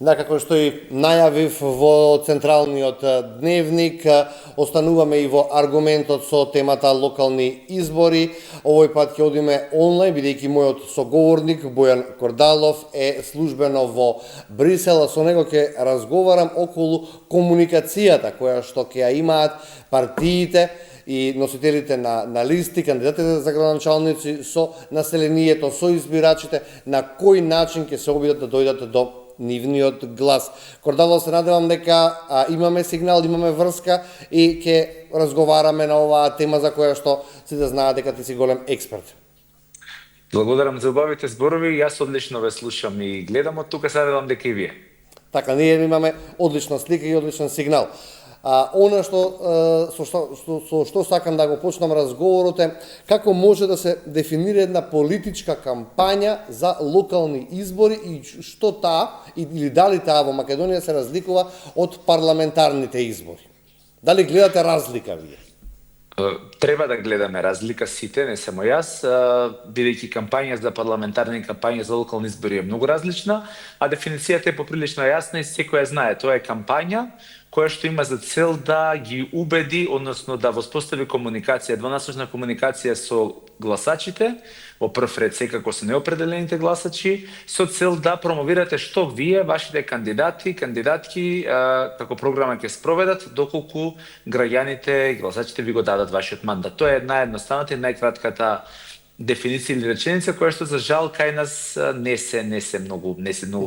Како што и најавив во централниот дневник, остануваме и во аргументот со темата локални избори. Овој пат ќе одиме онлайн, бидејќи мојот соговорник Бојан Кордалов е службено во Брисел, а со него ќе разговарам околу комуникацијата која што ќе ја имаат партиите и носителите на листи, кандидатите за градоначалници со населението, со избирачите, на кој начин ќе се обидат да дојдат до нивниот глас. Кордалов, се надевам дека имаме сигнал, имаме врска и ќе разговараме на оваа тема за која што сите знаат дека ти си голем експерт. Благодарам за убавите зборови, јас одлично ве слушам и гледам од тука, се надевам дека и вие. Така, ние имаме одлична слика и одличен сигнал. Она што сакам да го почнам разговорот е како може да се дефинира една политичка кампања за локални избори и што таа или дали таа во Македонија се разликува од парламентарните избори. Дали гледате разлика вие? Треба да гледаме разлика сите, не само јас, бидејќи кампања за парламентарни и кампања за локални избори е многу различна, а дефиницијата е поприлично јасна и секој ја знае. Тоа е кампања која што има за цел да ги убеди, односно да воспостави комуникација, двонасочна комуникација со гласачите, во прв ред секако со неопределените гласачи, со цел да промовирате што вие, вашите кандидати, кандидатки, како програма ќе спроведат, доколку граѓаните и гласачите ви го дадат вашиот мандат. Тоа е наједноставната и најкратката дефиниција или реченица која што за жал кај нас не се многу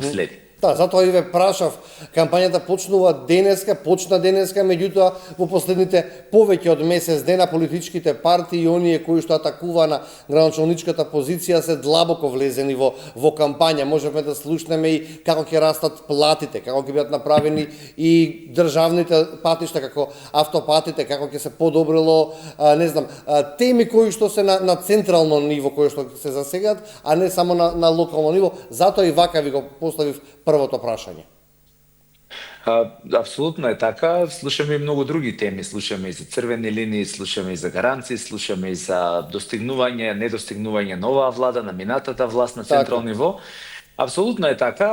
следи. Да, затоа и ве прашав, кампањата почна денеска, меѓутоа во последните повеќе од месец дена политичките партии и оние кои што атакува на градоначалничката позиција се длабоко влезени во кампања. Можеме да слушнеме и како ќе растат платите, како ќе бидат направени и државните патишта, како автопатите, како ќе се подобрило, теми кои што се на централно ниво, кои што се засегат, а не само на локално ниво. Затоа и вака ви го поставив првото прашање. Апсолутно е така. Слушаме и многу други теми. Слушаме и за црвени линии, слушаме и за гаранции, слушаме и за достигнување, недостигнување на оваа влада, на минатата власт на централно ниво. Апсолутно е така.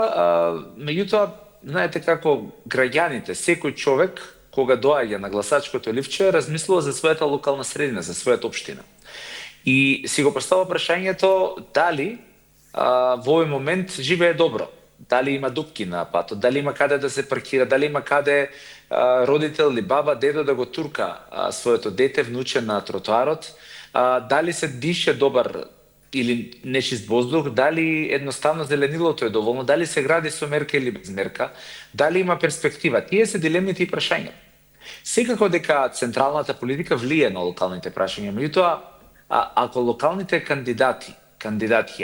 Меѓутоа, знаете како граѓаните, секој човек кога доаѓа на гласачкото ливче, размислува за својата локална средина, за својата општина. И си го поставува прашањето дали во овој момент живее добро. Дали има дупки на патот, дали има каде да се паркира, дали има каде родител или баба, дедо да го турка своето дете, внуче на тротоарот, дали се дише добар или нечист воздух, дали едноставно зеленилото е доволно, дали се гради со мерка или без мерка, дали има перспектива. Тие се дилемите и прашања. Секако дека централната политика влие на локалните прашања, меѓутоа ако локалните кандидати,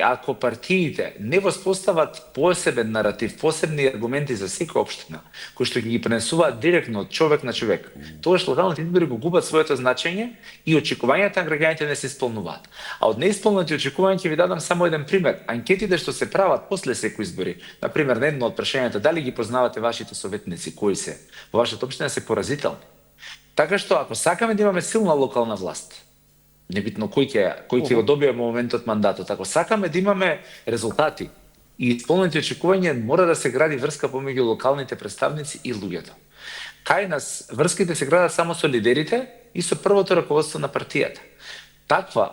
ако партиите не воспостават посебен наратив, посебни аргументи за секоја општина, кои што ги пренесуваат директно од човек на човек, тогаш локалните избори го губат своето значење и очекувањата на граѓаните не се исполнуваат. А од неисполнати очекувања ќе ви дадам само еден пример. Анкетите што се прават после секои избори, на пример, на едно од прашањата дали ги познавате вашите советници, кои се во вашата општина, се поразителни. Така што ако сакаме да имаме силна локална власт, небитно кој ќе го добие во моментот мандатот. Ако сакаме да имаме резултати и исполнети очекувања, мора да се гради врска помеѓу локалните представници и луѓето. Кај нас врските се градат само со лидерите и со првото раководство на партијата. Таква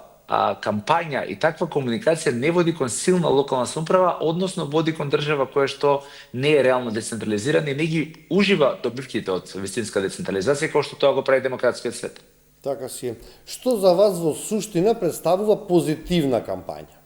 кампања и таква комуникација не води кон силна локална самоуправа, односно води кон држава која што не е реално децентрализирана и не ги ужива добивките од вистинска децентрализација, како што тоа го прави демократскиот свет. Така си. Што за вас во суштина представува позитивна кампања?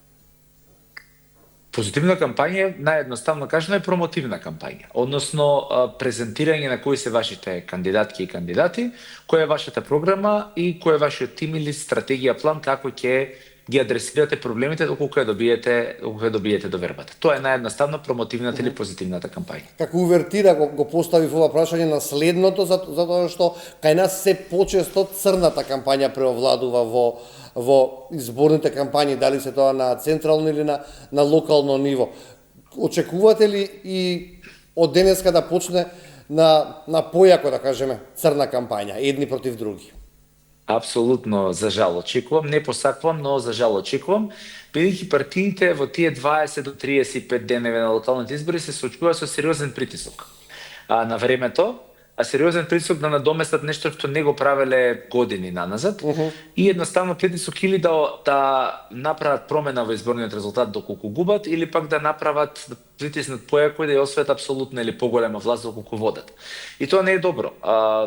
Позитивна кампања, наједноставно кажано, е промотивна кампања, односно презентирање на кои се вашите кандидатки и кандидати, која е вашата програма и кој е вашиот тим или стратегија, план како ќе ги адресирате проблемите доколку ја добиете довербата. Тоа е наједноставно промотивната или позитивната кампања. Како увертира го поставив ова прашање на следното, затоа што кај нас се почесто црната кампања преовладува во изборните кампањи, дали се тоа на централно или на локално ниво. Очекувате ли и од денеска да почне на појако, да кажеме, црна кампања, едни против други? Апсолутно за жал очекувам, не посакувам, но за жал очекувам, бидејќи партиите во тие 20 до 35 деневи на локалните избори се соочуваат со сериозен притисок на времето, а сериозен притисок да надоместат нешто што не го правеле години наназад, и едноставно притисок или да направат промена во изборниот резултат доколку губат, или пак да направат, да притиснат појако и да ја освојат апсолутно или поголема власт доколку водат. И тоа не е добро.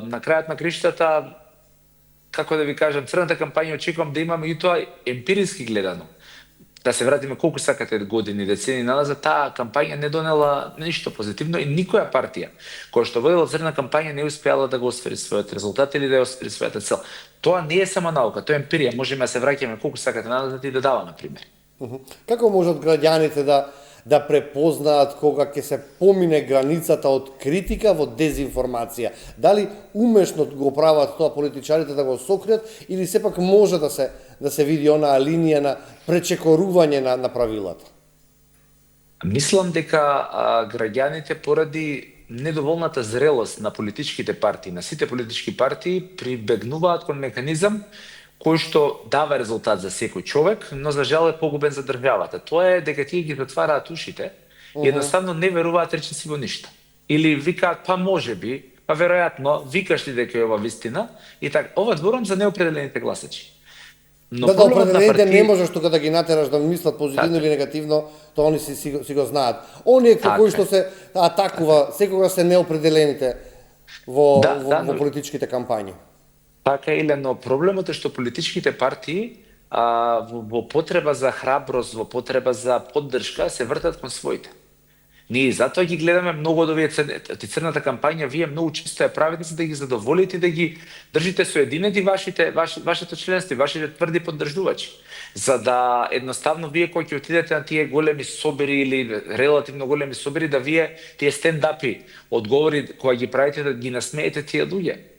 На крајот на криштата, како да ви кажам, црната кампања очекувам да имаме и тоа емпириски гледано. Да се вратиме колку сакате години, децени назад, таа кампања не донела ништо позитивно и никоја партија која што водела црна кампања не успеала да го освари својот резултат или да ја освари својата цел. Тоа не е само наука, тоа е емпирија, можеме да се враќаме колку сакате назад и да даваме примери. Како можат граѓаните да препознаат кога ќе се помине границата од критика во дезинформација? Дали умешно го прават тоа политичарите да го сокријат или сепак може да се види онаа линија на пречекорување на правилата? Мислам дека граѓаните поради недоволната зрелост на политичките партии, на сите политички партии, прибегнуваат кон механизам кој што дава резултат за секој човек, но за жал е погубен за државата. Тоа е дека тие ги затвараат ушите и едноставно не веруваат речиси во ништо. Или викаат па можеби, па веројатно, викаш ли дека е ова вистина, и така, ова зборам за неопределените гласачи. Но да, определените не можеш тука да ги натераш да мислат позитивно или негативно, тоа они си го знаат. Оние кои што се атакува, секогаш се неопределените во политичките кампањи. Така или, но проблемот е што политичките партии во потреба за храброст, во потреба за поддршка се вртат кон своите. Ние затоа ги гледаме многу од овие црната кампања, вие многу често ја правите за да ги задоволите и да ги држите соединети вашето членство, вашите тврди поддржувачи. За да едноставно вие кои ќе отидете на тие големи собери или релативно големи собери, да вие тие стендапи одговори кои ги правите да ги насмеете тие луѓе.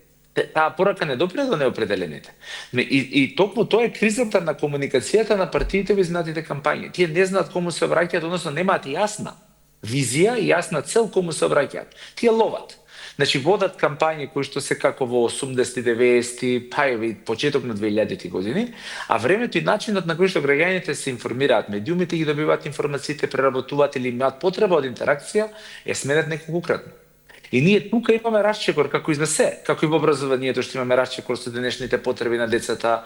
Таа порака не допре до неопределените. И токму тоа е кризата на комуникацијата на партиите во изминатите кампањи. Тие не знаат кому се обраќаат, односно немаат јасна визија и јасна цел кому се обраќаат. Тие ловат. Значи водат кампањи кои што се како во 80-ти, 90-ти, па и почеток на 2000-ти години, а времето и начинот на кој што граѓаните се информираат, медиумите ги добиваат информациите, преработуваат или имаат потреба од интеракција, е сменет неколкократно. И ние тука имаме расчекор, како и за се, како и во образованието што имаме расчекор со денешните потреби на децата,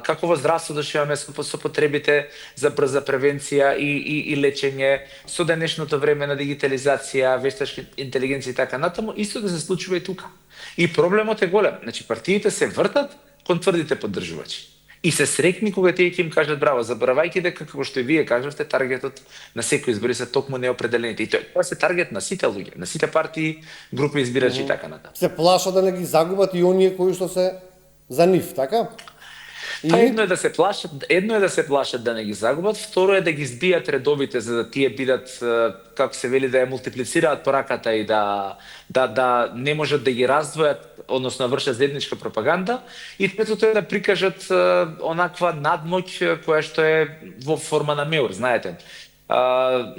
како во здравството што имаме со потребите за брза превенција и лечење, со денешното време на дигитализација, вештачка интелигенција и така натаму, исто да се случува и тука. И проблемот е голем. Значи партиите се вртат кон тврдите поддржувачи. И се срекни кога тие ќе им кажат браво, забравајќи дека како што и вие кажавте, таргетот на секој избори се токму неопределените. И тоа се таргет на сите луѓе, на сите партии, групи избирачи и така натаму. Се плашат да не ги загубат и оние кои што се за нив, така? Едно е да се плашат да не ги загубат, второ е да ги збијат редовите за да тие бидат, како се вели, да ја мултиплицираат пораката и да не можат да ги раздвојат, односно вршат заедничка пропаганда, и третото е да прикажат онаква надмоќ која што е во форма на меур, знаете.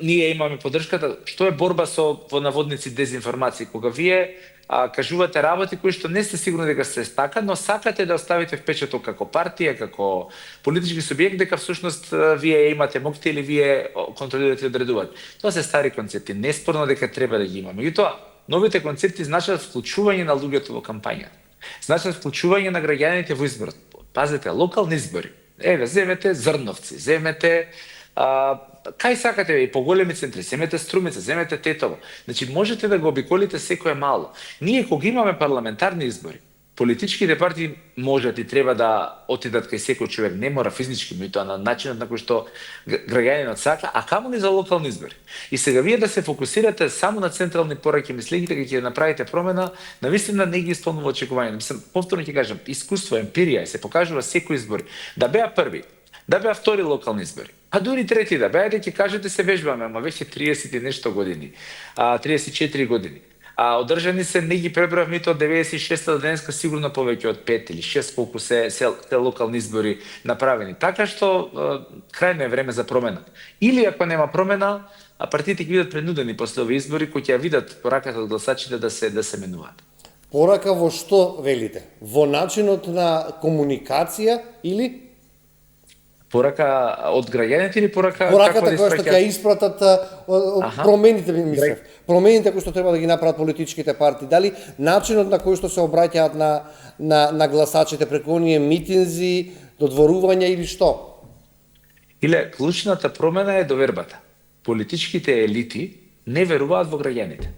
Ние имаме поддршката, што е борба со во наводници дезинформација, кога вие кажувате работи кои што не сте сигурни дека се така, но сакате да оставите впечаток како партија, како политички субјект, дека всушност вие имате моќта или вие контролирате и одредувате. Тоа се стари концепти, неспорно дека треба да ги имаме. Меѓутоа, новите концепти значат вклучување на луѓето во кампањата. Значат вклучување на граѓаните во изборот. Пазете, локални избори. Еве, земете Зрновци, земете кај сакате и поголеми центри, земете Струмица, земете Тетово. Значи можете да го обиколите секое мало. Ние кога имаме парламентарни избори, политичките партии можат и треба да отидат кај секој човек, не мора физички, меѓутоа на начинот на кој што граѓанинот сака, а камо ли за локални избори. И сега вие да се фокусирате само на централни пораки, мислејќи дека ќе направите промена, навистина не ги исполнува очекувањата. Мислам, повторно ќе кажам, искуство, емпирија, се покажува секој избори. Да беа први, да беа втори локални избори, а дури трети да беа, ќе кажете се вежбаме, ама веќе 30 и нешто години, 34 години. Одржани се, не ги пребрав нито од 96-та до денеска, сигурно повеќе од 5 или 6 колку се локални избори направени. Така што крајно е време за промена. Или ако нема промена, партиите ќе бидат принудени после овие избори кои ќе ја видат пораката од гласачите да се менуваат. Порака во што велите? Во начинот на комуникација или Порака од граѓаните или порака пораката да која што ќе испратат промените, ми мислев. Промените кои што треба да ги направат политичките партии, дали начинот на кој што се обраќаат на гласачите преку оние митинзи, додворувања или што? Иле, клучната промена е довербата. Политичките елити не веруваат во граѓаните.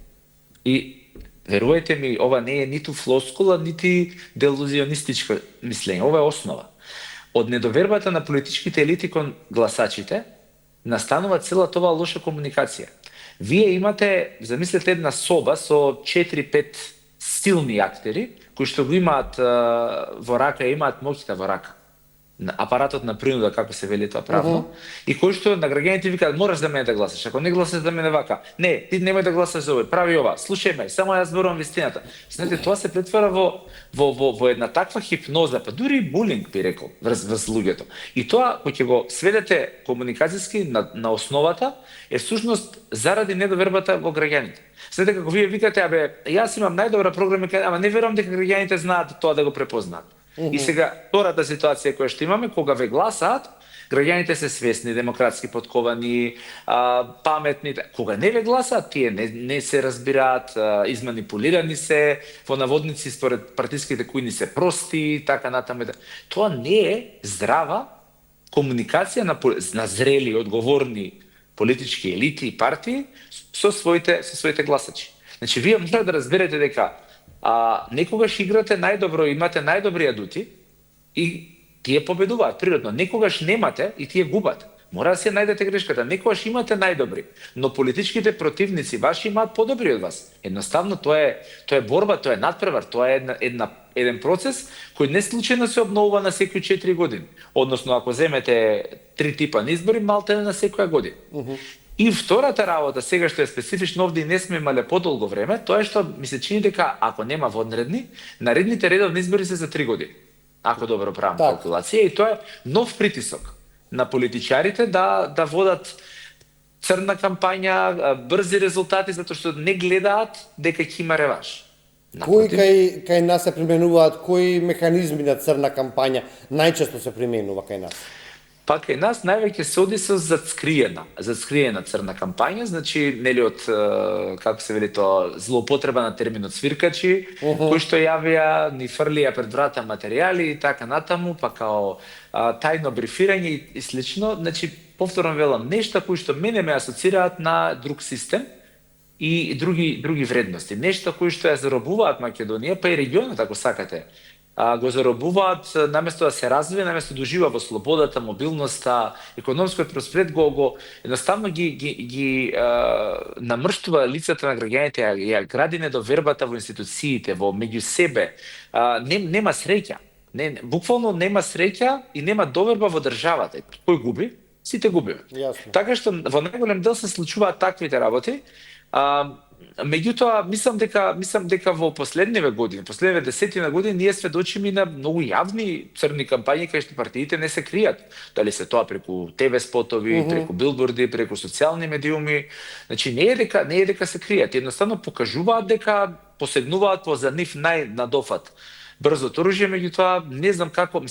И верувајте ми, ова не е ниту флоскула, нити делузионистичко мислење, ова е основа. Од недовербата на политичките елити кон гласачите настанува целата оваа лоша комуникација. Вие имате, замислете една соба со 4-5 силни актери кои што го имаат во рака, имаат моќта во рака. Апаратот на принуда, како се вели тоа правно, и кои што на граѓаните викаат мораш за мене да гласаш, ако не гласаш за мене вака, не, ти немој да гласаш за овој, прави ова, слушај ме, само јас зборувам вистината. Знаете, тоа се претвара во една таква хипноза, па дури булинг би рекол врз луѓето. И тоа кој ќе го сведете комуникацијски на основата е всушност заради недовербата во граѓаните. Знаете како вие викате, абе, јас имам најдобра програма, ама не верувам дека граѓаните знаат тоа да го препознаат. И сега, втората ситуација која што имаме, кога ве гласаат, граѓаните се свесни, демократски потковани, паметни. Кога не ве гласаат, тие не се разбираат, изманипулирани се, во наводници според партиските кои се прости, така натаму. Тоа не е здрава комуникација на зрели, одговорни политички елити и партии со своите гласачи. Значи, вие може да разберете дека некогаш играте најдобро, имате најдобри адути и тие победуваат природно. Некогаш немате и тие губат. Мора да се најдете грешката. Некогаш имате најдобри, но политичките противници ваши имаат подобри од вас. Едноставно тоа е борба, тоа е надпревар, тоа е еден процес кој не случајно се обновува на секои 4 години. Односно, ако земете 3 типа на избори, малте на секоја година. И втората работа, сега што е специфично овде и не сме имале подолго време, тоа е што ми се чини дека ако нема вонредни, наредните редовни избори се за 3 години. Ако добро правам калкулација, и тоа е нов притисок на политичарите да водат црна кампања, брзи резултати, затоа што не гледаат дека ќе има реванш. Кои кај нас се применуваат, кои механизми на црна кампања најчесто се применува кај нас? Па кај нас највеќе се оди со зацкриена црна кампања, значи нели од како се вели тоа злоупотреба на терминот свиркачи, кои што јавија, ни фрлија пред врата материјали и така натаму, па као тајно брифирање и слично, значи повторно велам, нешта кои што мене ме асоцираат на друг систем и други вредности, нешта кои што ја заробуваат Македонија, па и регионот ако сакате. Го заробуваат наместо да се развие, наместо да ужива во слободата, мобилноста, економскиот просперитет, го едноставно ги намрштува лицата на граѓаните, ја гради недовербата во институциите, во меѓу себе. Нема среќа. Буквално нема среќа и нема доверба во државата. Кој губи? Сите губиме. Така што во најголем дел се случуваат таквите работи. Меѓутоа, мислам дека во последниве години, последниве десетина години, ние сведочиме на многу јавни црни кампањи кај што партиите не се кријат. Дали се тоа преку ТВ спотови, преку билборди, преку социјални медиуми. Значи, не е дека се кријат, едноставно покажуваат дека посегнуваат по за нив најнадофат брзото оружје, меѓутоа не знам како,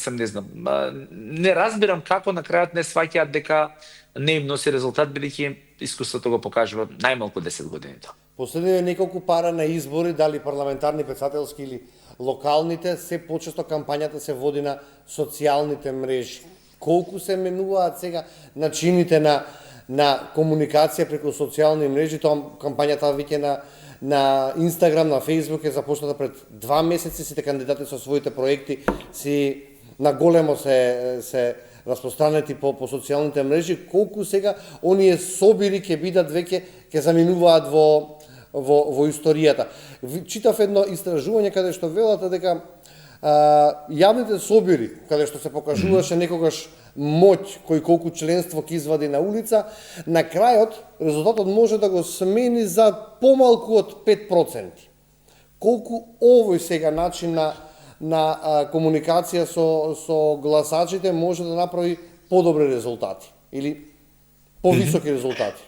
не разбирам како на крајот не сваќаат дека не им носи резултат, бидејќи искуството го покажува најмалку 10 години тоа. Последниве неколку пара на избори, дали парламентарни, председателски или локалните, се почесто кампањата се води на социјалните мрежи. Колку се менуваат сега начините на комуникација преку социјални мрежи, тоа кампањата веќе на Инстаграм, на Фејсбук е започната пред 2 месеци, сите кандидати со своите проекти си на големо се распространети по социјалните мрежи, колку сега оние собири ќе бидат веќе ќе заминуваат во историјата. Читав едно истражување каде што велат дека јавните собири, каде што се покажуваше некогаш моќ кој колку членство ќе извади на улица, на крајот резултатот може да го смени за помалку од 5%. Колку овој сега начин на комуникација со гласачите може да направи подобри резултати или повисоки резултати?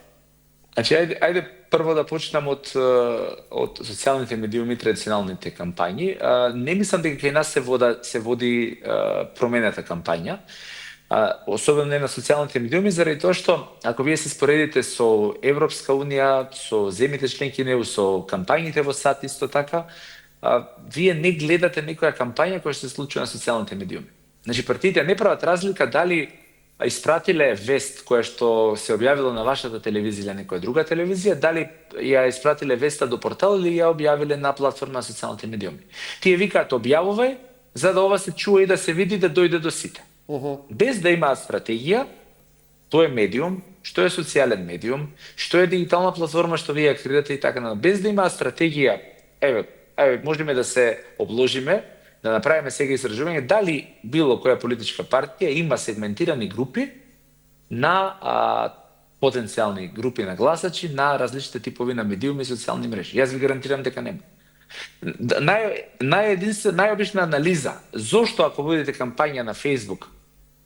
Значи, ајде прво да почнам од социјалните медиуми, традиционалните кампањи. Не мислам дека кај нас се води променета кампања, особено не на социјалните медиуми, заради тоа што ако вие се споредите со Европска унија, со земјите членки на ЕУ, со кампањите во САД исто така, вие не гледате некоја кампања која се случува на социјалните медиуми. Значи, партиите не прават разлика дали испратиле вест која што се објавила на вашата телевизија или некоја друга телевизија, дали ја испратиле веста до портал или ја објавиле на платформа на социјалните медиуми. Тие викаат објавувај, за да ова се чуе и да се види да дојде до сите. Без да имаат стратегија, тоа е медиум, што е социјален медиум, што е дигитална платформа што вие ја креирате и така на. Без да имаат стратегија, еве, можеме да се обложиме, да направиме сега истражување дали било која политичка партија има сегментирани групи на потенцијални групи на гласачи на различните типови на медиуми и социјални мрежи. Јас ви гарантирам дека нема. Најобична анализа зошто ако водите кампања на Facebook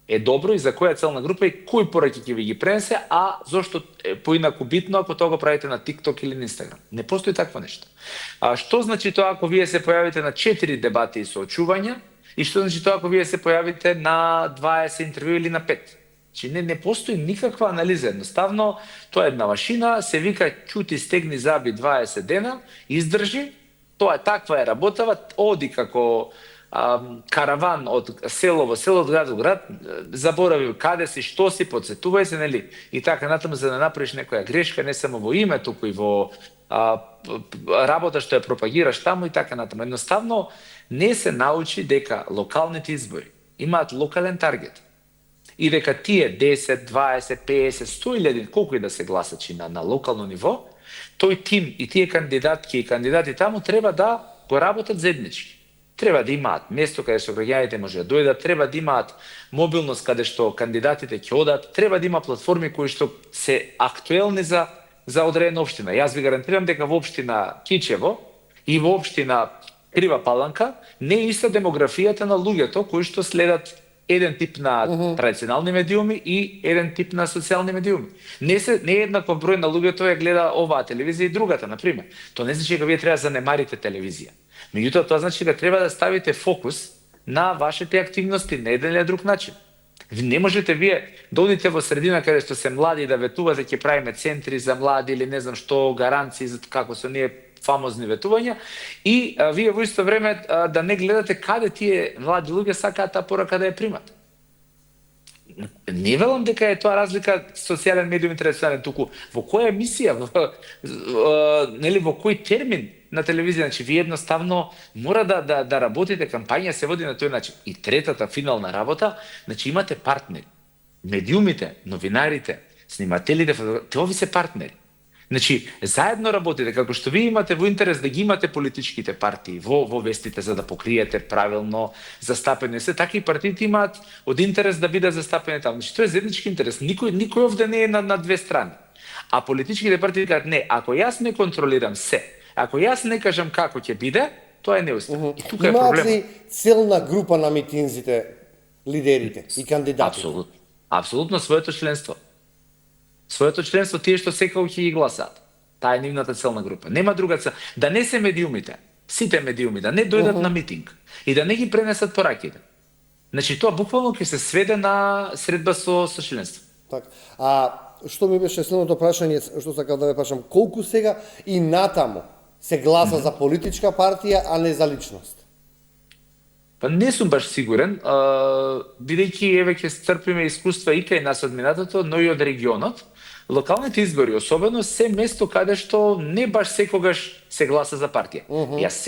е добро и за која целна група и кои пораки ќе ви ги пренесе, а зошто е поинаку битно ако тоа го правите на TikTok или на Instagram. Не постои такво нешто. Што значи тоа ако вие се појавите на 4 дебати и соочувања и што значи тоа ако вие се појавите на 20 интервју или на 5? Значи не постои никаква анализа, едноставно тоа е една машина, се вика чути стегни заби 20 дена, издржи, тоа е таква е работава, оди како караван од село во село, од град во град, заборави каде си, што си, подсетувај се, нели? И така натаму за да направиш некоја грешка, не само во име, туку и во работа што ја пропагираш таму и така натаму. Едноставно не се научи дека локалните избори имаат локален таргет. И дека тие 10, 20, 50, 100.000, колку и да се гласачи на локално ниво, тој тим и тие кандидатки и кандидати таму треба да го работат заеднички. Треба да имаат место каде што граѓаните може да дојдат, треба да имаат мобилност каде што кандидатите ќе одат, треба да има платформи кои што се актуелни за одредена општина. Јас ви гарантирам дека во општина Кичево и во општина Крива Паланка не е иста демографијата на луѓето кои што следат еден тип на традиционални медиуми и еден тип на социјални медиуми. Не е еднаков број на луѓето ја гледа оваа телевизија и другата, на пример. Тоа не значи дека вие треба да занемарите телевизија. Меѓутоа, тоа значи дека треба да ставите фокус на вашите активности на еден или друг начин. Не можете вие да одите во средина каде што се млади и да ветувате ќе правиме центри за млади или не знам што, гаранции за како се оние фамозни ветувања и вие во исто време да не гледате каде тие млади луѓе сакаат таа порака да ја примат. Не велам дека е тоа разлика социјален медиум и традиционален, туку во која емисија, нели во кој термин на телевизија, значи вие едноставно мора да работите кампања, се води на тој начин. И третата финална работа, значи имате партнери. Медиумите, новинарите, снимателите, тоа ви се партнери. Значи, заедно работите, како што вие имате во интерес да ги имате политичките партии во вестите за да покриете правилно застапени се, така и партиите имаат од интерес да бидат застапени таму. Значи, тоа е заеднички интерес. Никој овде не е на две страни. А политичките партии кажат, не, ако јас не контролирам се, ако јас не кажам како ќе биде, тоа е неуспех. И тука е проблемот. Имаат ли целна група на митинзите, лидерите и кандидатите? Апсолутно своето членство. Своето членство тие што секако ќе ги гласаат. Таа е нивната целна група. Нема друга цел. Да не се медиумите, сите медиуми, да не дојдат на митинг и да не ги пренесат пораките. Значи тоа буквално ќе се сведе на средба со членство. Така. Што ми беше следното прашање, што сакав да ве прашам, колку сега и натаму се гласа за политичка партија, а не за личност? Па не сум баш сигурен, бидејќи еве ќе стрпиме искуства и кај нас од минатото, но и од регионот. Локалните избори, особено, се место каде што не баш секогаш се гласа за партија. Јас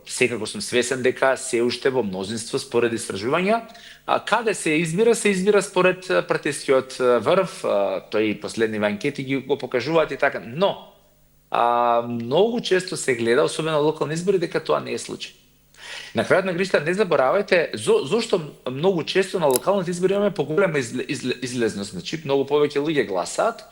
секако сум свесен дека се уште во мнозинство според истражувања, каде се избира според партискиот врв, тој и последниве анкети ги го покажуваат и така, но многу често се гледа, особено локални избори, дека тоа не е случај. На крајот на гришта не заборавајте зошто многу често на локалните избори имаме поголема излезност, значи многу повеќе луѓе гласаат,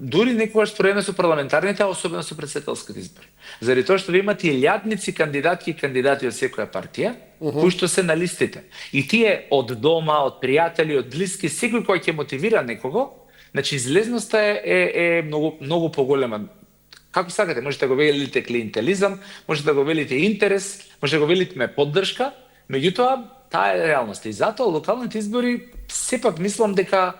дури некогаш споредно со парламентарните, а особено со претседателските избори. Заради тоа што ви имате илјадници кандидатки и кандидати од секоја партија, кои што се на листите. И тие од дома, од пријатели, од блиски, секој кој ќе мотивира некого, Значи излезноста е многу поголема. Како сакате, можете да го велите клиентелизам, можете да го велите интерес, можете да го велите поддршка, меѓутоа таа е реалноста. И затоа локалните избори сепак мислам дека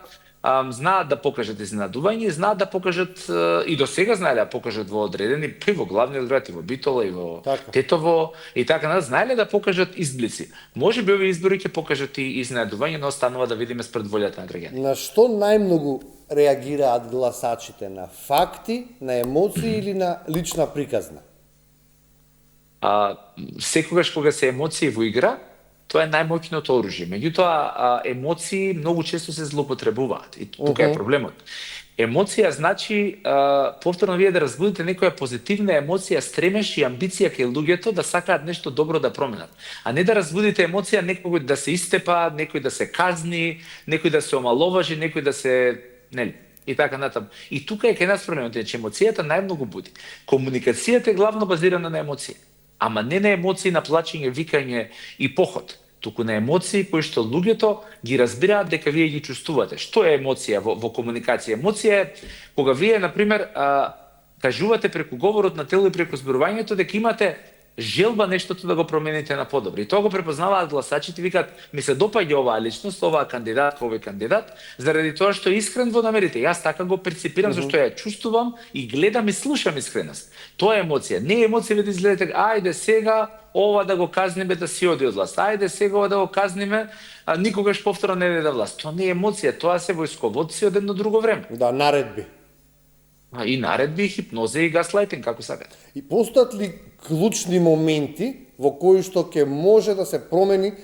знаат да покажат изненадување, знаат да покажат и до сега знаеле да покажат во одредени, и во главниот град, и во Битола, и во Тетово, и така знаеле да покажат изблици. Може би овие избори ќе покажат и изненадување, но останува да видиме спред волјата на граѓаните. На што најмногу реагираат гласачите? На факти, на емоции или на лична приказна? Секогаш кога се емоции во игра, тоа е најмоќното оружје. Меѓутоа, емоции многу често се злоупотребуваат. И тука е проблемот. Емоција значи повторно вие да разбудите некоја позитивна емоција, стремеш и амбиција кај луѓето да сакаат нешто добро да променат. А не да разбудите емоција некој да се истепа, некој да се казни, некој да се омаловажи, некој да се и така натаму. И тука е кај нас проблемот, че емоцијата најмногу буди. Комуникацијата е главно базирана на емоција. Ама не на емоции на плачење, викање и поход, туку на емоции кои што луѓето ги разбираат дека вие ги чувствувате. Што е емоција во комуникација? Емоција е кога вие, например, кажувате преку говорот на тело и преку зборувањето дека имате желба нештото да го промените на подобро. И тоа го препознаваат гласачите, викаат, ми се допаѓа оваа личност, оваа кандидат, овој кандидат, заради тоа што е искрен во намерите. Јас така го перципирам, зашто ја чувствувам и гледам и слушам искреност. Тоа е емоција. Не е емоција да изгледате, ајде сега ова да го казниме да си оди од власт. Ајде сега ова да го казниме, никогаш повторно не иде да власт. Тоа не е емоција, тоа се војсководци од едно друго време. Да, наредби. И наредби, хипноза и гаслайтинг, како сакате. И постојат ли клучни моменти во кои што ќе може да се промени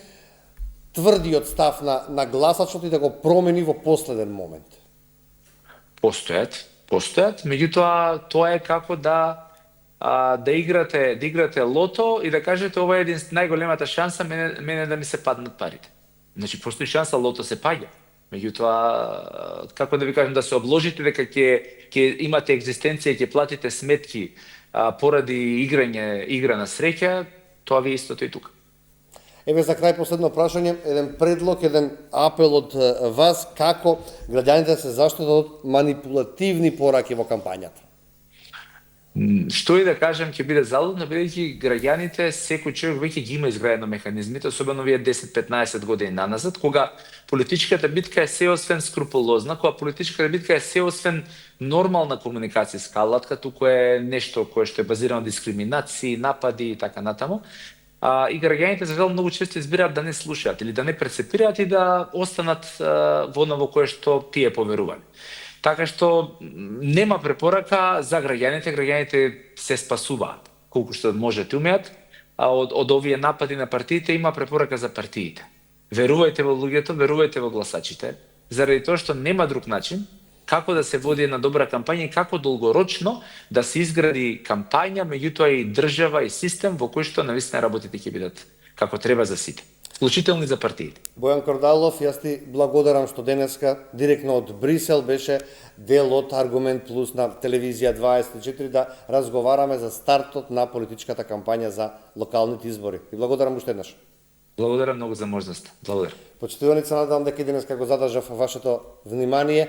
тврдиот став на гласачот и да го промени во последен момент? Постојат, меѓутоа тоа е како да играте лото и да кажете ова е најголемата шанса мене да ми се паднат парите. Значи постои шанса, лото се паѓа. Меѓутоа, како да ви кажам, да се обложите дека ќе имате екзистенција, ќе платите сметки поради игра на среќа, тоа ви е истото и тука. Еве за крај последно прашање, еден предлог, еден апел од вас како граѓаните се заштитат од манипулативни пораки во кампањата. Што и да кажам, ќе биде залудно, бидејќи граѓаните, секој човек веќе ги има изградено механизмите, особено вие 10-15 години наназад, кога политичката битка е се освен скрупулозна, кога политичката битка е се освен нормална комуникацијска алатка, туку е нешто кое што е базирано на дискриминации, напади и така натаму. И граѓаните за жал многу често избираат да не слушаат или да не прецепираат и да останат во оно во кое што тие поверувале. Така што нема препорака за граѓаните се спасуваат колку што можете умеат, а од овие напади на партиите има препорака за партиите. Верувајте во луѓето, верувајте во гласачите, заради тоа што нема друг начин како да се води една добра кампања и како долгорочно да се изгради кампања, меѓутоа и држава и систем во кој што навистина работите ќе бидат како треба за сите, вклучително и за партиите. Бојан Кордалов, јас ти благодарам што денеска директно од Брисел беше дел од Аргумент Плюс на телевизија 24 да разговараме за стартот на политичката кампања за локалните избори. И благодарам уште еднаш. Благодарам многу за можноста. Благодарам. Почитуваници, надевам дека денеска го задржав вашето внимание.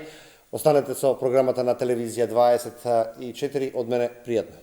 Останете со програмата на телевизија 24, од мене пријатно.